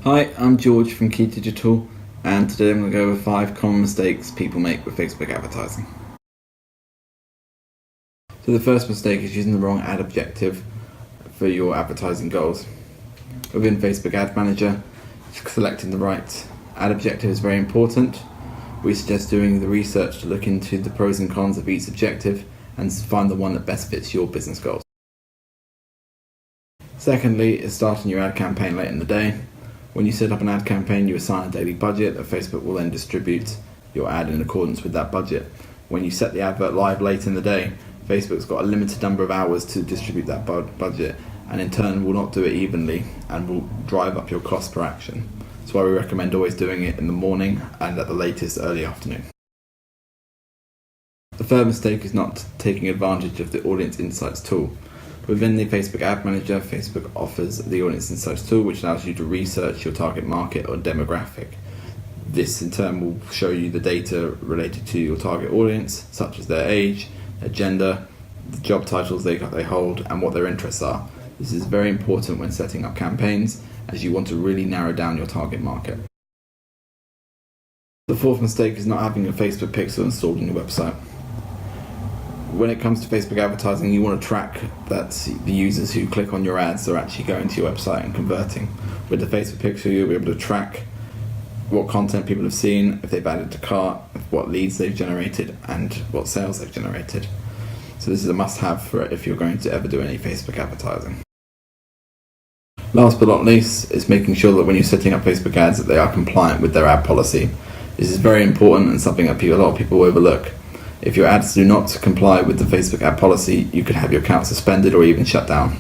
Hi, I'm George from Key Digital, and today I'm going to go over 5 common mistakes people make with Facebook advertising. So the first mistake is using the wrong ad objective for your advertising goals. Within Facebook Ad Manager, selecting the right ad objective is very important. We suggest doing the research to look into the pros and cons of each objective and find the one that best fits your business goals. Secondly is starting your ad campaign late in the day. When you set up an ad campaign, you assign a daily budget that Facebook will then distribute your ad in accordance with that budget. When you set the advert live late in the day, Facebook's got a limited number of hours to distribute that budget, and in turn will not do it evenly and will drive up your cost per action. That's why we recommend always doing it in the morning and at the latest early afternoon. The third mistake is not taking advantage of the Audience Insights tool. Within the Facebook Ad Manager, Facebook offers the Audience Insights tool, which allows you to research your target market or demographic. This in turn will show you the data related to your target audience, such as their age, their gender, the job titles they hold, and what their interests are. This is very important when setting up campaigns, as you want to really narrow down your target market. The fourth mistake is not having a Facebook pixel installed on your website. When it comes to Facebook advertising, you want to track that the users who click on your ads are actually going to your website and converting. With the Facebook Pixel, you'll be able to track what content people have seen, if they've added to cart, what leads they've generated, and what sales they've generated. So this is a must-have for it if you're going to ever do any Facebook advertising. Last but not least is making sure that when you're setting up Facebook ads that they are compliant with their ad policy. This is very important and something that a lot of people overlook. If your ads do not comply with the Facebook ad policy, you could have your account suspended or even shut down.